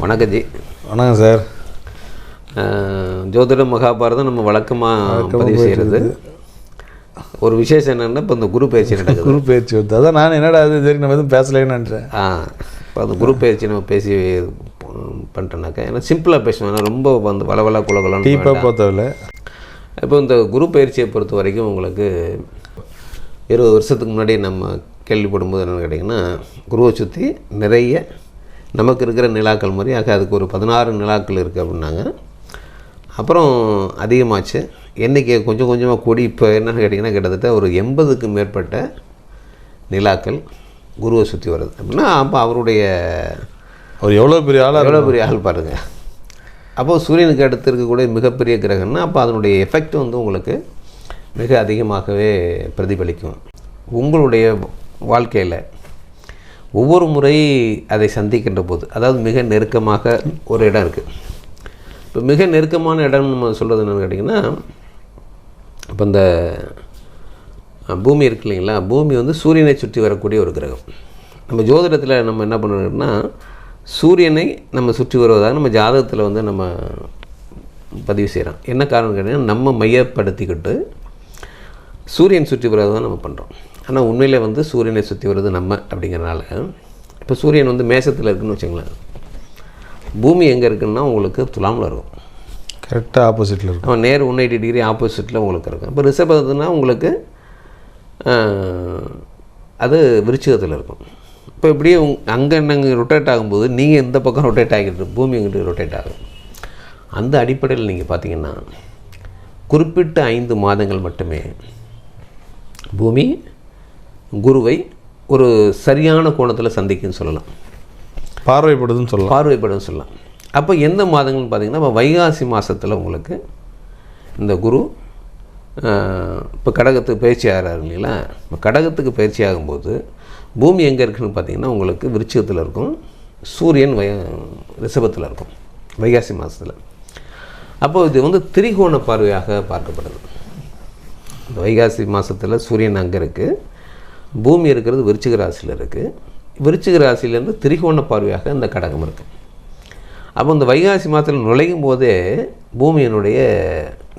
வணக்கம் ஜி. வணக்கம் சார். ஜோதிடம் மகாபாரதம் நம்ம வழக்கமாக பதிவு செய்கிறது. ஒரு விசேஷம் என்னென்னா இப்போ இந்த குரு பயிற்சி நடக்குது. குரு பயிற்சி வந்து அதான் நான் என்னடா அது சரி நம்ம எதுவும் பேசலைன்னு நினச்சேன். இப்போ அந்த குரு பயிற்சி நம்ம பேசி பண்ணிட்டோன்னாக்கா ஏன்னா சிம்பிளாக பேசுவேன், ஏன்னா ரொம்ப வந்து வளவலா குலகலாம் டீப்பாக பார்த்ததில்ல. இப்போ இந்த குரு பயிற்சியை பொறுத்த வரைக்கும் உங்களுக்கு 20 வருஷத்துக்கு முன்னாடி நம்ம கேள்விப்படும்போது என்னென்னு கேட்டிங்கன்னா, குருவை சுற்றி நிறைய நமக்கு இருக்கிற நிலாக்கள் மாதிரி அதுக்கு ஒரு 16 நிலாக்கள் இருக்குது அப்படின்னாங்க. அப்புறம் அதிகமாச்சு, எண்ணிக்கை கொஞ்சம் கொஞ்சமாக கூடி இப்போ என்னென்னு கேட்டிங்கன்னா கிட்டத்தட்ட ஒரு 80க்கு மேற்பட்ட நிலாக்கள் குருவை சுற்றி வருது அப்படின்னா அப்போ அவருடைய அவர் எவ்வளோ பெரிய ஆள் பாருங்கள். அப்போது சூரியனுக்கு அடுத்து இருக்கக்கூடிய மிகப்பெரிய கிரகம்னா அப்போ அதனுடைய எஃபெக்ட் வந்து உங்களுக்கு மிக அதிகமாகவே பிரதிபலிக்கும். உங்களுடைய வாழ்க்கையில் ஒவ்வொரு முறை அதை சந்திக்கின்ற போது, அதாவது மிக நெருக்கமாக ஒரு இடம் இருக்குது. இப்போ மிக நெருக்கமான இடம் நம்ம சொல்கிறது என்னென்னு கேட்டிங்கன்னா, இப்போ இந்த பூமி இருக்கு இல்லைங்களா, பூமி வந்து சூரியனை சுற்றி வரக்கூடிய ஒரு கிரகம். நம்ம ஜோதிடத்தில் நம்ம என்ன பண்ணுறோம்னா, சூரியனை நம்ம சுற்றி வருவதாக நம்ம ஜாதகத்தில் வந்து நம்ம பதிவு செய்கிறோம். என்ன காரணம் கேட்டிங்கன்னா, நம்ம மையப்படுத்திக்கிட்டு சூரியன் சுற்றி வருவதை தான் நம்ம பண்ணுறோம். ஆனால் உண்மையில் வந்து சூரியனை சுற்றி வருது நம்ம அப்படிங்கிறனால, இப்போ சூரியன் வந்து மேசத்தில் இருக்குதுன்னு வச்சுங்களேன், பூமி எங்கே இருக்குதுன்னா உங்களுக்கு துலாமில் இருக்கும், கரெக்டாக ஆப்போசிட்டில் இருக்கும். அவன் நேர் 180 டிகிரி ஆப்போசிட்டில் உங்களுக்கு இருக்கும். இப்போ ரிஷபத்துனா உங்களுக்கு அது விருச்சிகத்தில் இருக்கும். இப்போ இப்படியே அங்கே நாங்கள் ரொட்டேட் ஆகும்போது நீங்கள் இந்த பக்கம் ரொட்டேட் ஆகிட்டு பூமி எங்கிட்ட ரொட்டேட் ஆகும். அந்த அடிப்படையில் நீங்கள் பார்த்தீங்கன்னா குறிப்பிட்ட 5 மாதங்கள் மட்டுமே பூமி குருவை ஒரு சரியான கோணத்தில் சந்திக்குன்னு சொல்லலாம், பார்வைப்படுதுன்னு சொல்லலாம். அப்போ எந்த மாதங்கள்னு பார்த்திங்கன்னா, இப்போ வைகாசி மாதத்தில் உங்களுக்கு இந்த குரு இப்போ கடகத்துக்கு பயிற்சி ஆகிறாரு இல்லைங்களா. இப்போ கடகத்துக்கு பயிற்சி ஆகும்போது பூமி எங்கே இருக்குதுன்னு பார்த்திங்கன்னா உங்களுக்கு விருச்சிகத்தில் இருக்கும், சூரியன் ரிஷபத்தில் இருக்கும் வைகாசி மாதத்தில். அப்போது இது வந்து திரிகோண பார்வையாக பார்க்கப்படுது. இந்த வைகாசி மாதத்தில் சூரியன் அங்கே இருக்குது, பூமி இருக்கிறது விருச்சிக ராசியில் இருக்குது, விருச்சிக ராசியிலேருந்து திரிகோண பார்வையாக இந்த கடகம் இருக்குது. அப்போ இந்த வைகாசி மாதத்தில் நுழையும் போதே பூமியினுடைய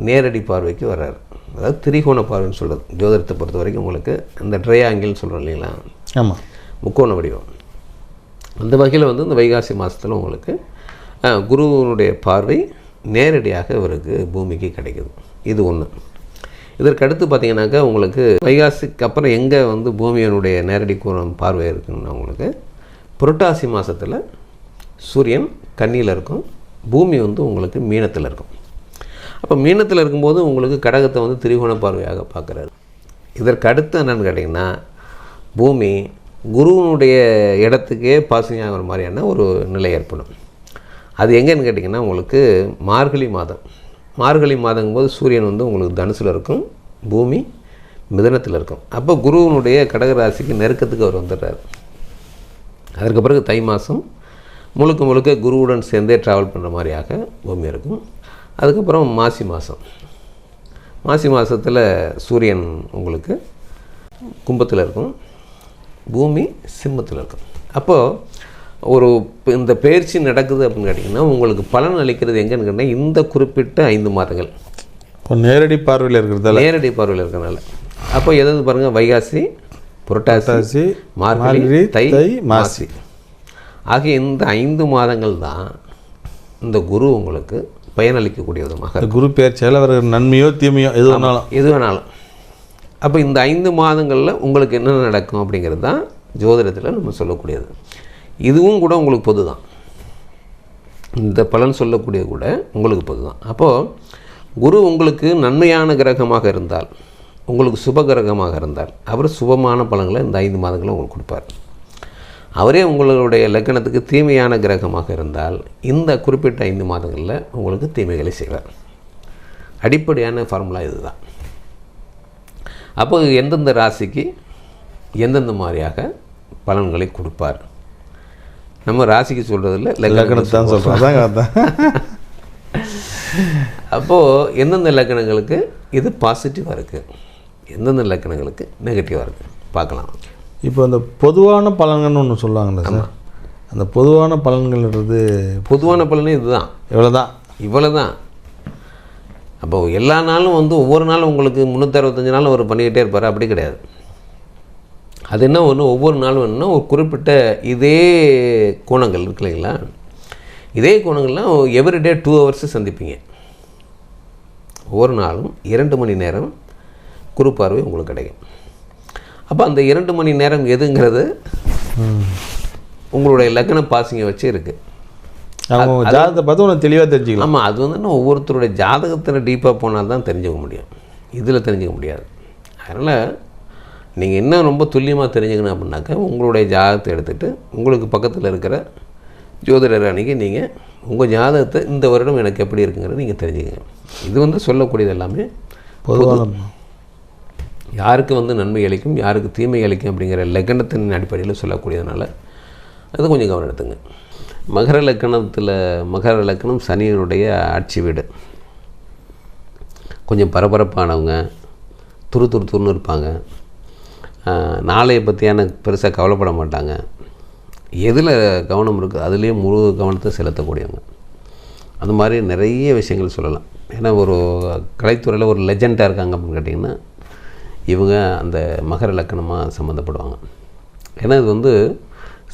நேரடி பார்வைக்கு வர்றாரு, அதாவது திரிகோண பார்வைன்னு சொல்கிறது. ஜோதிடத்தை பொறுத்த வரைக்கும் உங்களுக்கு இந்த ட்ரையாங்கிள்னு சொல்கிறோம் இல்லைங்களா, ஆமாம், முக்கோண வடிவம். அந்த வகையில் வந்து இந்த வைகாசி மாதத்தில் உங்களுக்கு குருவனுடைய பார்வை நேரடியாக இவருக்கு பூமிக்கு கிடைக்குது. இது ஒன்று. இதற்கடுத்து பார்த்திங்கனாக்கா உங்களுக்கு வைகாசிக்கு அப்புறம் எங்கே வந்து பூமியினுடைய நேரடி கோணம் பார்வை இருக்குன்னா உங்களுக்கு புரட்டாசி மாதத்தில் சூரியன் கன்னியில் இருக்கும், பூமி வந்து உங்களுக்கு மீனத்தில் இருக்கும். அப்போ மீனத்தில் இருக்கும்போது உங்களுக்கு கடகத்தை வந்து திரிகோண பார்வையாக பார்க்குறாரு. இதற்கடுத்து என்னென்னு கேட்டிங்கன்னா, பூமி குருவனுடைய இடத்துக்கே பாசிங் ஆகிற மாதிரியான ஒரு நிலை ஏற்படும். அது எங்கேன்னு கேட்டிங்கன்னா உங்களுக்கு மார்கழி மாதங்கும்போது சூரியன் வந்து உங்களுக்கு தனுசில் இருக்கும், பூமி மிதனத்தில் இருக்கும். அப்போ குருவனுடைய கடகராசிக்கு நெருக்கத்துக்கு அவர் வந்துடுறார். அதற்கு பிறகு தை மாதம் முழுக்க குருவுடன் சேர்ந்தே ட்ராவல் பண்ணுற மாதிரியாக பூமி இருக்கும். அதுக்கப்புறம் மாசி மாதத்தில் சூரியன் உங்களுக்கு கும்பத்தில் இருக்கும், பூமி சிம்மத்தில் இருக்கும். அப்போது இந்த பயிற்சி நடக்குது அப்படின்னு கேட்டிங்கன்னா உங்களுக்கு பலன் அளிக்கிறது எங்கன்னு கேட்டால் இந்த குறிப்பிட்ட 5 மாதங்கள் இப்போ நேரடி பார்வையில் இருக்கிறதுனால. அப்போ எதாவது பாருங்கள், வைகாசி, புரட்டாசி, மார்கழி, தை, மாசி ஆகிய இந்த 5 மாதங்கள் தான் இந்த குரு உங்களுக்கு பயனளிக்கக்கூடிய விதமாக குரு பயிற்சியால் அவர் நன்மையோ தீமையோ எது வேணாலும். அப்போ இந்த 5 மாதங்களில் உங்களுக்கு என்ன நடக்கும் அப்படிங்கிறது தான் ஜோதிடத்தில் நம்ம சொல்லக்கூடியது. இதுவும் கூட உங்களுக்கு பொது தான், இந்த பலன் சொல்லக்கூடியது கூட உங்களுக்கு பொது தான். அப்போது குரு உங்களுக்கு நன்மையான கிரகமாக இருந்தால், உங்களுக்கு சுப கிரகமாக இருந்தால் அவர் சுபமான பலன்களை இந்த 5 மாதங்களும் உங்களுக்கு கொடுப்பார். அவரே உங்களுடைய லக்னத்துக்கு தீமையான கிரகமாக இருந்தால் இந்த குறிப்பிட்ட 5 மாதங்களில் உங்களுக்கு தீமைகளை செய்வார். அடிப்படையான ஃபார்முலா இது தான். அப்போ எந்தெந்த ராசிக்கு எந்தெந்த மாதிரியாக பலன்களை கொடுப்பார், நம்ம ராசிக்கு சொல்கிறதில்ல லக்னத்தை தான் சொல்கிறோம். அப்போது எந்தெந்த லக்னங்களுக்கு இது பாசிட்டிவாக இருக்குது, எந்தெந்த லக்னங்களுக்கு நெகட்டிவாக இருக்குது பார்க்கலாம். இப்போ அந்த பொதுவான பலன்கள்னு ஒன்று சொல்லுவாங்கள்ல சார், அந்த பொதுவான பலன்கள்ன்றது பொதுவான பலனே இதுதான், இவ்வளோ தான். அப்போ எல்லா நாளும் வந்து ஒவ்வொரு நாளும் உங்களுக்கு 365 நாளும் அவர் பண்ணிக்கிட்டே இருப்பார், அப்படி கிடையாது. அது என்ன ஒன்று, ஒவ்வொரு நாளும் என்னன்னா ஒரு குறிப்பிட்ட இதே கோணங்கள் இருக்கு இல்லைங்களா, இதே கோணங்கள்லாம் எவ்ரிடே 2 hours சந்திப்பீங்க. ஒவ்வொரு நாளும் 2 மணி நேரம் குரு பார்வை உங்களுக்கு கிடைக்கும். அப்போ அந்த 2 மணி நேரம் எதுங்கிறது உங்களுடைய லக்ன பாசிங்கை வச்சு இருக்குது. அவங்க ஜாதகத்தை பார்த்து ஒன்று தெளிவாக தெரிஞ்சுக்கலாம். ஆமாம், அது வந்து ஒவ்வொருத்தருடைய ஜாதகத்தில் டீப்பாக போனால் தான் தெரிஞ்சுக்க முடியும், இதில் தெரிஞ்சுக்க முடியாது. அதனால் நீங்கள் இன்னும் ரொம்ப துல்லியமாக தெரிஞ்சுக்கணும் அப்படின்னாக்கா உங்களுடைய ஜாதகத்தை எடுத்துகிட்டு உங்களுக்கு பக்கத்தில் இருக்கிற ஜோதிடர் அன்றைக்கி நீங்கள் உங்கள் ஜாதகத்தை இந்த வருடம் எனக்கு எப்படி இருக்குங்கிறது நீங்கள் தெரிஞ்சுக்கங்க. இது வந்து சொல்லக்கூடியது எல்லாமே பொதுவான யாருக்கு வந்து நன்மை அளிக்கும் யாருக்கு தீமை அளிக்கும் அப்படிங்கிற லக்னத்தின் அடிப்படையில் சொல்லக்கூடியதுனால அது கொஞ்சம் கவனம் எடுத்துங்க. மகர லக்னம் சனியினுடைய ஆட்சி வீடு. கொஞ்சம் பரபரப்பானவங்க, துருன்னு இருப்பாங்க, நாளையை பற்றியான பெருசாக கவலைப்பட மாட்டாங்க. எதில் கவனம் இருக்குது அதுலேயே முழு கவனத்தை செலுத்தக்கூடியவங்க. அந்த மாதிரி நிறைய விஷயங்கள் சொல்லலாம். ஏன்னா ஒரு கலைத்துறையில் ஒரு லெஜெண்டாக இருக்காங்க அப்படின்னு கேட்டிங்கன்னா இவங்க அந்த மகர லக்னமாக சம்மந்தப்படுவாங்க. ஏன்னா இது வந்து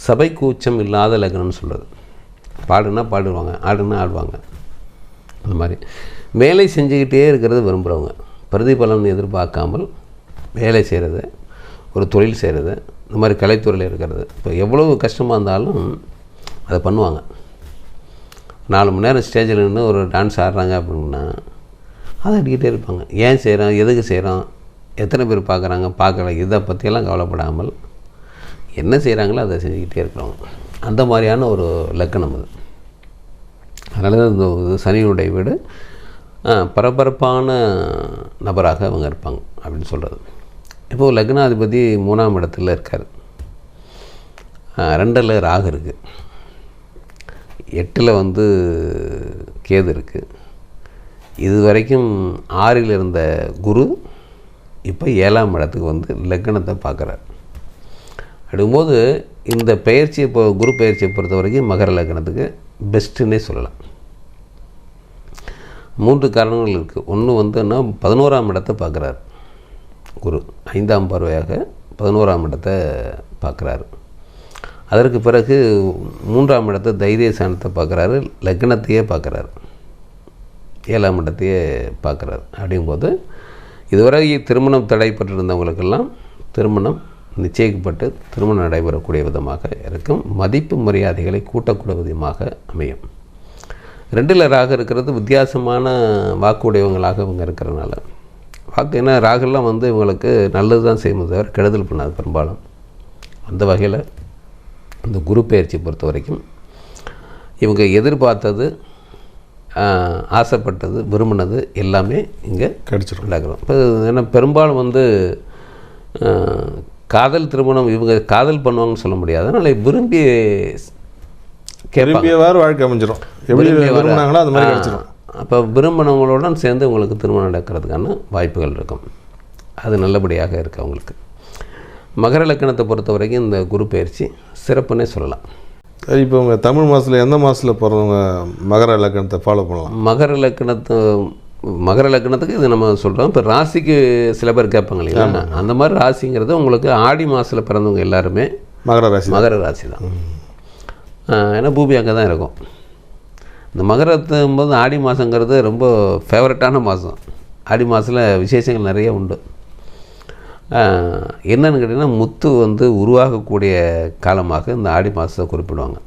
சபை கூச்சம் இல்லாத லக்னம்னு சொல்கிறது. பாடுனா பாடுவாங்க, ஆடுனா ஆடுவாங்க. அந்த மாதிரி வேலை செஞ்சுக்கிட்டே இருக்கிறது விரும்புகிறவங்க, பிரதிபலன் எதிர்பார்க்காமல் வேலை செய்கிறது, ஒரு தொழில் செய்கிறது, இந்த மாதிரி கலைத்துறையில் இருக்கிறது. இப்போ எவ்வளோ கஷ்டமாக இருந்தாலும் அதை பண்ணுவாங்க. 4 மணி நேரம் ஸ்டேஜில் நின்று ஒரு டான்ஸ் ஆடுறாங்க அப்படின்னா அதை அடிக்கிட்டே இருப்பாங்க. ஏன் செய்கிறோம், எதுக்கு செய்கிறோம், எத்தனை பேர் பார்க்குறாங்க பார்க்கல, இதை பற்றியெல்லாம் கவலைப்படாமல் என்ன செய்கிறாங்களோ அதை செஞ்சுக்கிட்டே இருக்கிறவங்க. அந்த மாதிரியான ஒரு லக்கணம் அது. அதனால தான் இந்த சனியுடைய வீடு பரபரப்பான நபராக அவங்க இருப்பாங்க அப்படின்னு சொல்கிறது. இப்போது லக்னாதிபதி 3ஆம் இடத்துல இருக்கார், 2ல் ராகு இருக்குது, 8ல் வந்து கேது இருக்குது. இது வரைக்கும் 6ல் இருந்த குரு இப்போ 7ஆம் இடத்துக்கு வந்து லக்னத்தை பார்க்குறார். அப்படிங்கும்போது இந்த பயிற்சியை இப்போ குரு பயிற்சியை பொறுத்த வரைக்கும் மகர லக்னத்துக்கு பெஸ்ட்டுன்னே சொல்லலாம். 3 காரணங்கள் இருக்குது. ஒன்று வந்து என்ன, 11ஆம் இடத்தை பார்க்குறாரு குரு, 5ஆம் பார்வையாக 11ஆம் இடத்தை பார்க்குறாரு. அதற்கு பிறகு 3ஆம் இடத்தை தைரியஸ்தானத்தை பார்க்குறாரு, லக்னத்தையே பார்க்குறாரு, 7ஆம் இடத்தையே பார்க்குறாரு. அப்படிங்கும்போது இதுவரை திருமணம் தடைப்பட்டிருந்தவங்களுக்கெல்லாம் திருமணம் நிச்சயிக்கப்பட்டு திருமணம் நடைபெறக்கூடிய விதமாக இருக்கும். மதிப்பு மரியாதைகளை கூட்டக்கூடிய விதமாக அமையும். 2ல் ராகு இருக்கிறது வித்தியாசமான வாக்குடையவங்களாக இவங்க இருக்கிறதுனால வாக்கு ஏன்னா ராகுலாம் வந்து இவங்களுக்கு நல்லது தான் செய்யும், தவிர கெடுதல் பண்ணாது பெரும்பாலும். அந்த வகையில் இந்த குரு பயிற்சி பொறுத்த வரைக்கும் இவங்க எதிர்பார்த்தது, ஆசைப்பட்டது, விரும்பினது எல்லாமே இங்கே கிடச்சிடும். நடக்கிறோம். இப்போ ஏன்னா பெரும்பாலும் வந்து காதல் திருமணம் இவங்க காதல் பண்ணுவாங்கன்னு சொல்ல முடியாது. அதனால் விரும்பி கேட்பாங்க, வாழ்க்கை அமைஞ்சிடும், எப்படி விரும்பினாங்களோ அது மாதிரி கிடச்சிடும். அப்போ விரும்பினவங்களுடன் சேர்ந்து உங்களுக்கு திருமணம் நடக்கிறதுக்கான வாய்ப்புகள் இருக்கும். அது நல்லபடியாக இருக்குது அவங்களுக்கு. மகர லக்கணத்தை பொறுத்த வரைக்கும் இந்த குரு பயிற்சி சிறப்புன்னே சொல்லலாம். இப்போ உங்கள் தமிழ் மாதத்தில் எந்த மாதத்தில் பிறந்தவங்க மகர லக்கணத்தை ஃபாலோ பண்ணலாம்? மகர லக்னத்துக்கு இது நம்ம சொல்கிறோம். இப்போ ராசிக்கு சில பேர் கேட்பாங்க இல்லைங்களா, அந்த மாதிரி ராசிங்கிறது உங்களுக்கு ஆடி மாதத்தில் பிறந்தவங்க எல்லாருமே மகர ராசி தான். ஏன்னா பூமி அங்கே தான் இருக்கும். இந்த மகரத்தும் போது ஆடி மாதங்கிறது ரொம்ப ஃபேவரட்டான மாதம். ஆடி மாதத்தில் விசேஷங்கள் நிறைய உண்டு. என்னென்னு கேட்டிங்கன்னா முத்து வந்து உருவாகக்கூடிய காலமாக இந்த ஆடி மாதத்தை குறிப்பிடுவாங்க.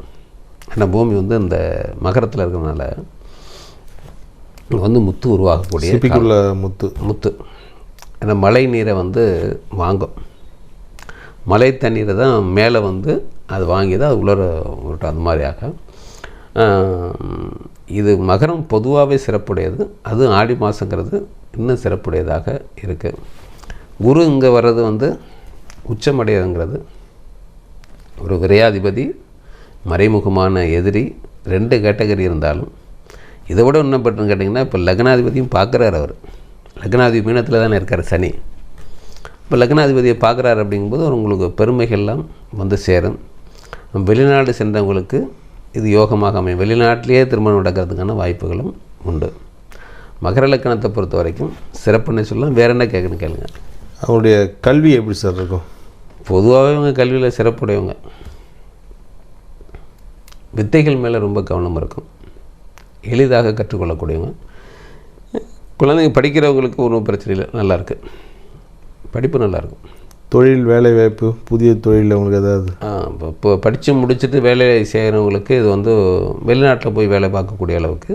ஏன்னா பூமி வந்து இந்த மகரத்தில் இருக்கிறதுனால வந்து முத்து உருவாகக்கூடிய முத்து ஏன்னா மழை நீரை வந்து வாங்கும், மழை தண்ணீரை தான் மேலே வந்து அது வாங்கி தான் அது உலர விட்டோம். அந்த மாதிரியாக இது மகரம் பொதுவாகவே சிறப்புடையது. அதுவும் ஆடி மாதங்கிறது இன்னும் சிறப்புடையதாக இருக்குது. குரு இங்கே வர்றது வந்து உச்சமடையதுங்கிறது ஒரு விரையாதிபதி, மறைமுகமான எதிரி, 2 கேட்டகரி இருந்தாலும் இதை விட என்ன பண்ணுறேன்னு கேட்டிங்கன்னா இப்போ லக்னாதிபதியும் பார்க்குறாரு. அவர் லக்னாதிபதி மீனத்தில் தானே இருக்கார் சனி. இப்போ லக்னாதிபதியை பார்க்குறாரு அப்படிங்கும்போது உங்களுக்கு பெருமைகள்லாம் வந்து சேரும். வெளிநாடு சென்றவங்களுக்கு இது யோகமாக அமையும். வெளிநாட்டிலேயே திருமணம் நடக்கிறதுக்கான வாய்ப்புகளும் உண்டு. மகர லக்கணத்தை பொறுத்த வரைக்கும் சிறப்புன்னு சொல்லலாம். வேறு என்ன கேட்கணும் கேளுங்க. அவங்களுடைய கல்வி எப்படி சார் இருக்கும்? பொதுவாகவே இவங்க கல்வியில் சிறப்புடையவங்க. வித்தைகள் மேலே ரொம்ப கவனம் இருக்கும். எளிதாக கற்றுக்கொள்ளக்கூடியவங்க. குழந்தைங்க படிக்கிறவங்களுக்கு ஒன்றும் பிரச்சனை இல்லை, நல்லாயிருக்கு, படிப்பு நல்லாயிருக்கும். தொழில், வேலை வாய்ப்பு, புதிய தொழில் அவங்களுக்கு ஏதாவது? இப்போ படித்து முடிச்சுட்டு வேலை செய்கிறவங்களுக்கு இது வந்து வெளிநாட்டில் போய் வேலை பார்க்கக்கூடிய அளவுக்கு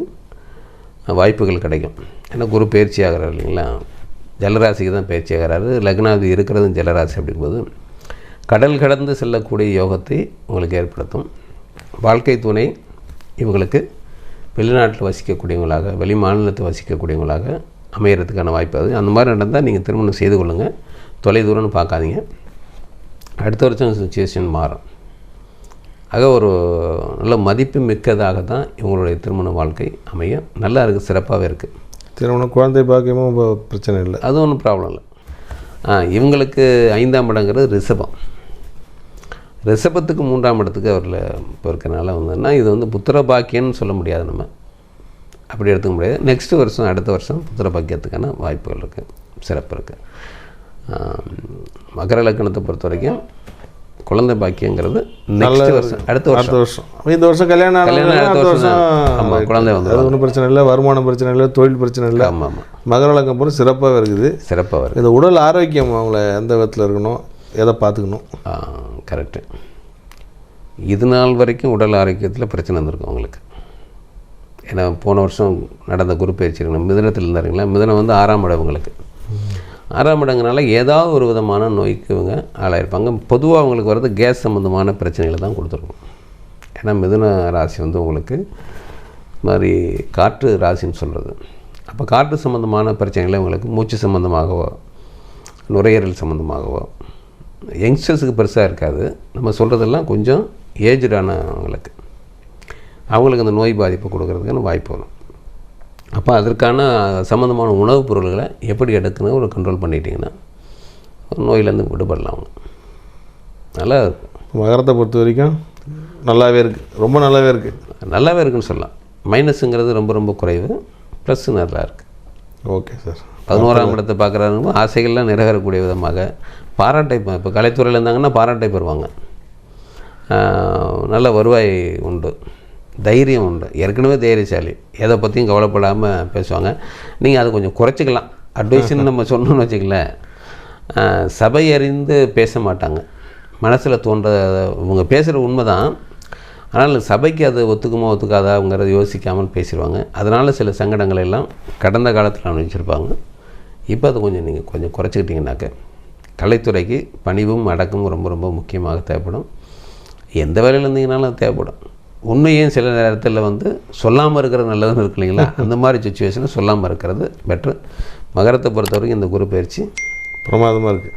வாய்ப்புகள் கிடைக்கும். ஏன்னா குரு பயிற்சி ஆகிறார் இல்லைங்களா, ஜலராசிக்கு தான் பயிற்சி ஆகிறாரு. லக்னாதி இருக்கிறதும் ஜலராசி. அப்படிங்கும்போது கடல் கடந்து செல்லக்கூடிய யோகத்தை உங்களுக்கு ஏற்படுத்தும். வாழ்க்கை துணை இவங்களுக்கு வெளிநாட்டில் வசிக்கக்கூடியவங்களாக, வெளி மாநிலத்தை வசிக்கக்கூடியவங்களாக அமையறதுக்கான வாய்ப்பு. அது அந்த மாதிரி நடந்தால் நீங்கள் திருமணம் செய்து கொள்ளுங்கள். தொலைதூரம்னு பார்க்காதீங்க. அடுத்த வருஷம் சுச்சுவேஷன் மாறும். ஆக ஒரு நல்ல மதிப்பு மிக்கதாக தான் இவங்களுடைய திருமண வாழ்க்கை அமைய நல்லா இருக்குது, சிறப்பாகவே இருக்குது. திருமணம், குழந்தை பாக்கியமும் பிரச்சனை இல்லை, அது ஒன்றும் ப்ராப்ளம் இல்லை. இவங்களுக்கு 5ஆம் இடங்கிறது ரிஷபம். ரிஷபத்துக்கு 3ஆம் இடத்துக்கு அவரில் இப்போ இருக்கிறனால வந்ததுன்னா இது வந்து புத்திர பாக்கியம்னு சொல்ல முடியாது, நம்ம அப்படி எடுத்துக்க முடியாது. நெக்ஸ்ட் வருஷம், அடுத்த வருஷம் புத்திர பாக்கியத்துக்கான வாய்ப்புகள் இருக்குது, சிறப்பு இருக்குது. மகர லக்கணத்தை பொறுத்த வரைக்கும் குழந்தை பாக்கியங்கிறது நெக்ஸ்ட் வருஷம், அடுத்த வருஷம். இந்த வருஷம் கல்யாணம், அடுத்த வருஷம் ஆமாம், குழந்தை வந்து அது ஒன்றும் பிரச்சனை இல்லை. வருமானம் பிரச்சனை இல்லை, தொழில் பிரச்சனை இல்லை. ஆமாம் ஆமாம், மகர லக்கம் போகிற சிறப்பாக இருக்குது, சிறப்பாக இருக்குது. இந்த உடல் ஆரோக்கியம் அவங்கள எந்த விதத்தில் இருக்கணும், எதை பார்த்துக்கணும்? கரெக்டு. இது நாள் வரைக்கும் உடல் ஆரோக்கியத்தில் பிரச்சனை இருந்திருக்கும் அவங்களுக்கு. ஏன்னா போன வருஷம் நடந்த குரு பயிற்சி இருக்கணும், மிதுனத்தில் இருந்தாருங்களா. மிதுனம் வந்து 6ஆம் இடம் உங்களுக்கு. 6ஆம் இடங்கனால ஏதாவது ஒரு விதமான நோய்க்கு இவங்க ஆளாயிருப்பாங்க. பொதுவாக அவங்களுக்கு வர்றது கேஸ் சம்மந்தமான பிரச்சனைகளை தான் கொடுத்துருக்கும். ஏன்னா மிதுன ராசி வந்து உங்களுக்கு மாதிரி காற்று ராசின்னு சொல்கிறது. அப்போ காற்று சம்மந்தமான பிரச்சனைகளை உங்களுக்கு மூச்சு சம்மந்தமாகவோ நுரையீரல் சம்மந்தமாகவோ யங்ஸ்டர்ஸுக்கு பெருசாக இருக்காது. நம்ம சொல்கிறதெல்லாம் கொஞ்சம் ஏஜ்டானவங்களுக்கு, அவங்களுக்கு அந்த நோய் பாதிப்பு கொடுக்கறதுக்கான வாய்ப்பு வரும். அப்போ அதற்கான சம்மந்தமான உணவுப் பொருள்களை எப்படி எடுக்கணும் ஒரு கண்ட்ரோல் பண்ணிட்டீங்கன்னா நோயிலேருந்து விடுபடலாம் அவங்க. நல்லா இருக்கும். மகரத்தை பொறுத்த வரைக்கும் நல்லாவே இருக்குது, ரொம்ப நல்லாவே இருக்குது. நல்லாவே இருக்குன்னு சொல்லலாம். மைனஸுங்கிறது ரொம்ப ரொம்ப குறைவு, ப்ளஸ்ஸு நல்லா இருக்குது. Okay sir. 11ஆம் இடத்தை பார்க்குறாங்க. ஆசைகள்லாம் நிறைவேறக்கூடிய விதமாக பாராட்டை, இப்போ கலைத்துறையில் இருந்தாங்கன்னா பாராட்டை பெறுவாங்க. நல்ல வருவாய் உண்டு, தைரியம் உண்டு. ஏற்கனவே தைரியசாலி, எதை பற்றியும் கவலைப்படாமல் பேசுவாங்க. நீங்கள் அதை கொஞ்சம் குறைச்சிக்கலாம். அட்வைஸ்ன்னு நம்ம சொன்னோன்னு வச்சுக்கலேன். சபை அறிந்து பேச மாட்டாங்க. மனசில் தோன்ற இவங்க பேசுகிற உண்மை தான், ஆனால் சபைக்கு அது ஒத்துக்குமோ ஒத்துக்காதாங்கிறத யோசிக்காமல் பேசிடுவாங்க. அதனால் சில சங்கடங்களை எல்லாம் கடந்த காலத்தில் அனுபவிச்சிருப்பாங்க. இப்போ அதை கொஞ்சம் நீங்கள் கொஞ்சம் குறைச்சிக்கிட்டிங்கனாக்க கலைத்துறைக்கு பணிவும் அடக்கமும் ரொம்ப ரொம்ப முக்கியமாக தேவைப்படும். எந்த வேலையில் இருந்தீங்கனாலும் அது தேவைப்படும். உண்மையும் சில நேரத்தில் வந்து சொல்லாமல் இருக்கிறது நல்லதுன்னு இருக்கு இல்லைங்களா, அந்த மாதிரி சுச்சுவேஷனை சொல்லாமல் இருக்கிறது பெட்ரு. மகரத்தை பொறுத்த வரைக்கும் இந்த குரு பயிற்சி பிரமாதமாக இருக்குது.